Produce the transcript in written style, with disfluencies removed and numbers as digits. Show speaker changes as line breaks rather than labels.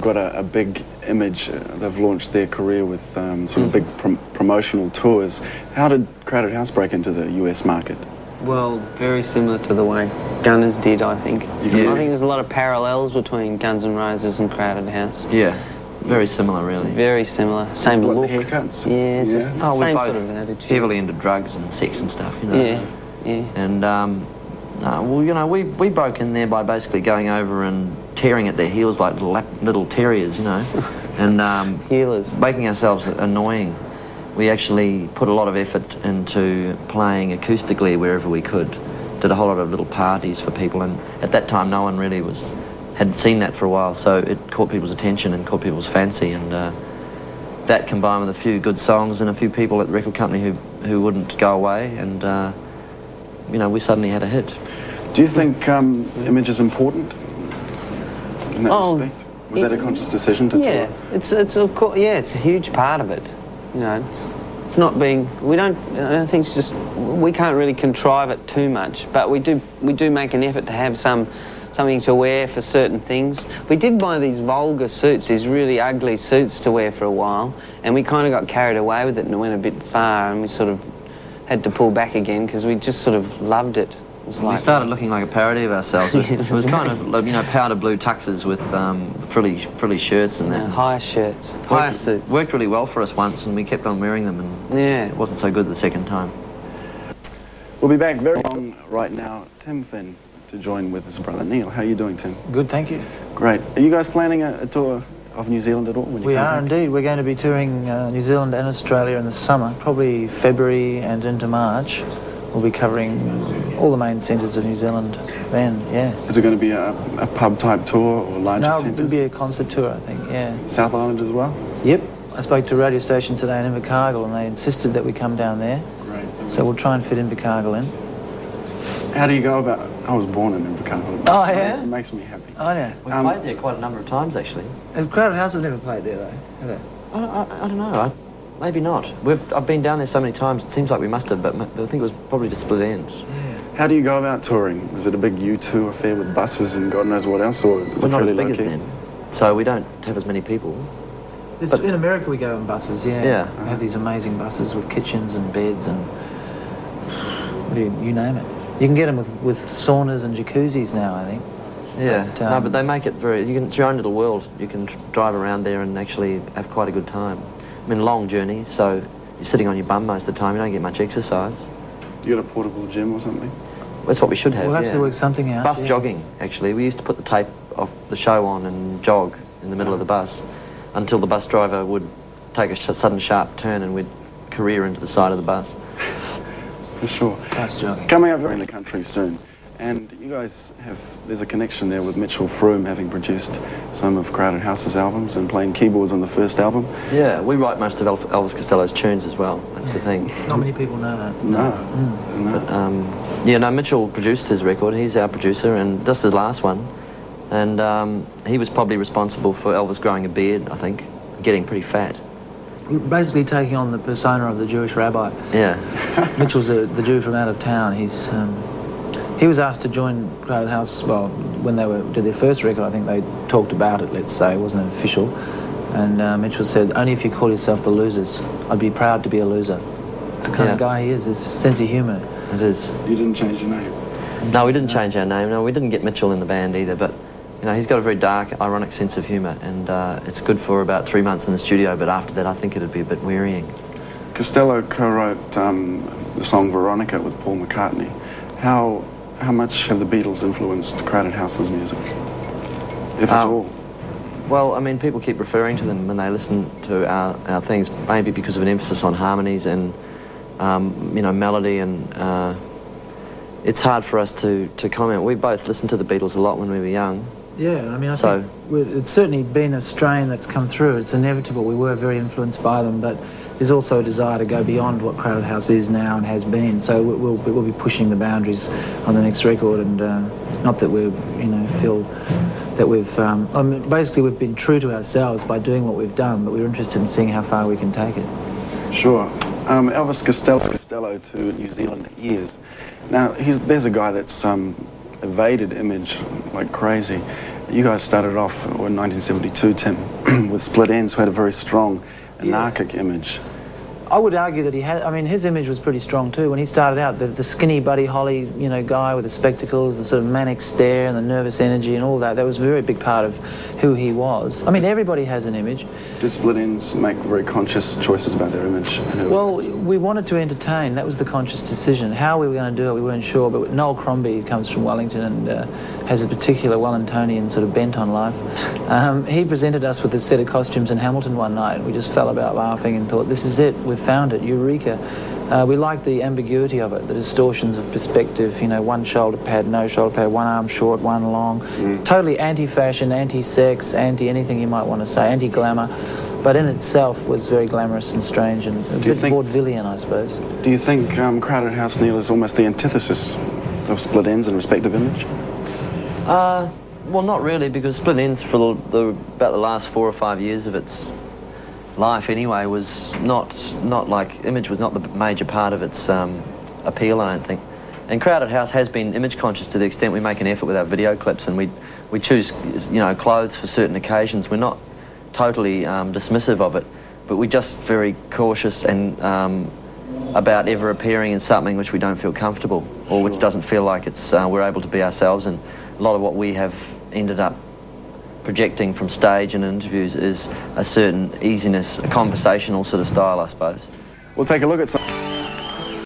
have got a big image. They've launched their career with sort of big promotional tours. How did Crowded House break into the US market?
Well, very similar to the way Gunners did, I think.
Yeah.
I think there's a lot of parallels between Guns N' Roses and Crowded House.
Yeah, very similar, really.
Very similar. Same
What,
look.
the haircuts?
Yeah, it's just same
we're
sort
both
of attitude.
heavily into drugs and sex and stuff, you know.
Yeah, yeah.
And, well, you know, we broke in there by basically going over and tearing at their heels like little terriers, you know, and
Healers.
making ourselves annoying. We actually put a lot of effort into playing acoustically wherever we could. Did a whole lot of little parties for people, and at that time no one really had seen that for a while, so it caught people's attention and caught people's fancy, and that combined with a few good songs and a few people at the record company who wouldn't go away, and you know, we suddenly had a hit.
Do you think image is important in that respect? Was that a conscious decision to tour?
It's of course, yeah, it's a huge part of it. You know, it's not being, I don't think it's just, we can't really contrive it too much, but we do make an effort to have something to wear for certain things. We did buy these vulgar suits, these really ugly suits to wear for a while, and we kind of got carried away with it and went a bit far, and we sort of had to pull back again because we just sort of loved it. We
started looking like a parody of ourselves. It was kind of, you know, powder blue tuxes with frilly shirts and that.
High shirts, high suits.
Worked really well for us once, and we kept on wearing them, and it wasn't so good the second time.
We'll be back very long right now. Tim Finn to join with his brother Neil. How are you doing, Tim?
Good, thank you.
Great. Are you guys planning a tour of New Zealand at all? When you
We
come
are
back?
indeed. We're going to be touring New Zealand and Australia in the summer, probably February and into March. We'll be covering all the main centres of New Zealand then, yeah.
Is it going to be a pub-type tour or larger
No,
centres?
it'll be a concert tour, I think, yeah.
South Island as well?
Yep. I spoke to a radio station today in Invercargill and they insisted that we come down there.
Great.
So we'll try and fit Invercargill in.
How do you go about... I was born in Invercargill.
Oh, yeah?
It makes me happy.
Oh, yeah.
We played there quite a number of times, actually.
Crowded House have never played there, though, have they?
I don't know. Maybe not. I've been down there so many times, it seems like we must have, but I think it was probably to split ends.
Yeah.
How do you go about touring? Is it a big U2 affair with buses and God knows what else, or is
We're
it
not as
fairly
big as
low-key?
them, so we don't have as many people.
In America we go on buses, yeah.
Yeah.
We have these amazing buses with kitchens and beds and you name it. You can get them with saunas and jacuzzis now, I think.
Yeah, but they make it it's your own little world. You can drive around there and actually have quite a good time. I mean, long journeys, so you're sitting on your bum most of the time, you don't get much exercise.
You got a portable gym or something?
That's what we should have,
We'll have to work something out.
Bus jogging, actually. We used to put the tape of the show on and jog in the middle of the bus until the bus driver would take a sudden sharp turn and we'd career into the side of the bus.
For sure.
Bus jogging.
Coming up in the country soon. And you guys there's a connection there with Mitchell Froome having produced some of Crowded House's albums and playing keyboards on the first album.
Yeah, we write most of Elvis Costello's tunes as well, that's the thing.
Not many people know that.
No.
But, yeah, no, Mitchell produced his record, he's our producer, and just his last one. And he was probably responsible for Elvis growing a beard, I think, getting pretty fat.
Basically taking on the persona of the Jewish rabbi.
Yeah.
Mitchell's the Jew from out of town. He was asked to join Crowded House, well, when they did their first record, I think they talked about it, let's say, it wasn't official. And Mitchell said, only if you call yourself the Losers. I'd be proud to be a loser. It's the kind of guy he is, his sense of humour.
It is.
You didn't change your name?
No, we didn't change our name. No, we didn't get Mitchell in the band either, but you know, he's got a very dark, ironic sense of humour, and it's good for about 3 months in the studio, but after that I think it'd be a bit wearying. Costello
co-wrote the song Veronica with Paul McCartney. How much have the Beatles influenced Crowded House's music, if at all?
Well, I mean, people keep referring to them when they listen to our things, maybe because of an emphasis on harmonies and, you know, melody, and it's hard for us to comment. We both listened to the Beatles a lot when we were young.
Yeah, I mean, I think it's certainly been a strain that's come through. It's inevitable. We were very influenced by them, but there's also a desire to go beyond what Crowded House is now and has been. So we'll be pushing the boundaries on the next record, and not that we, you know, feel that we've. I mean, basically, we've been true to ourselves by doing what we've done, but we're interested in seeing how far we can take it.
Sure. Elvis Costello to New Zealand years. Now, there's a guy that's evaded image like crazy. You guys started off in 1972, Tim, with Split Enz, who had a very strong anarchic image.
I would argue that he had, I mean, his image was pretty strong too. When he started out, the skinny Buddy Holly, you know, guy with the spectacles, the sort of manic stare and the nervous energy and all that, that was a very big part of who he was. I mean, everybody has an image.
Did Split Enz make very conscious choices about their image?
Well, we wanted to entertain. That was the conscious decision. How we were going to do it, we weren't sure. But Noel Crombie comes from Wellington and has a particular Wellingtonian sort of bent on life. He presented us with a set of costumes in Hamilton one night, and we just fell about laughing and thought, this is it, we've found it, eureka. We liked the ambiguity of it, the distortions of perspective, you know, one shoulder pad, no shoulder pad, one arm short, one long. Totally anti-fashion, anti-sex, anti-anything you might want to say, anti-glamour. But in itself was very glamorous and strange and a bit vaudevillian, I suppose.
Do you think Crowded House, Neil, is almost the antithesis of Split Enz in respect of image?
Well, not really, because Split Enz for about the last 4 or 5 years of its life anyway was not like, image was not the major part of its appeal, I don't think. And Crowded House has been image conscious to the extent we make an effort with our video clips, and we choose, you know, clothes for certain occasions. We're not totally dismissive of it, but we're just very cautious and about ever appearing in something which we don't feel comfortable or which doesn't feel like it's we're able to be ourselves. And a lot of what we have ended up projecting from stage and interviews is a certain easiness, a conversational sort of style, I suppose.
We'll take a look at some...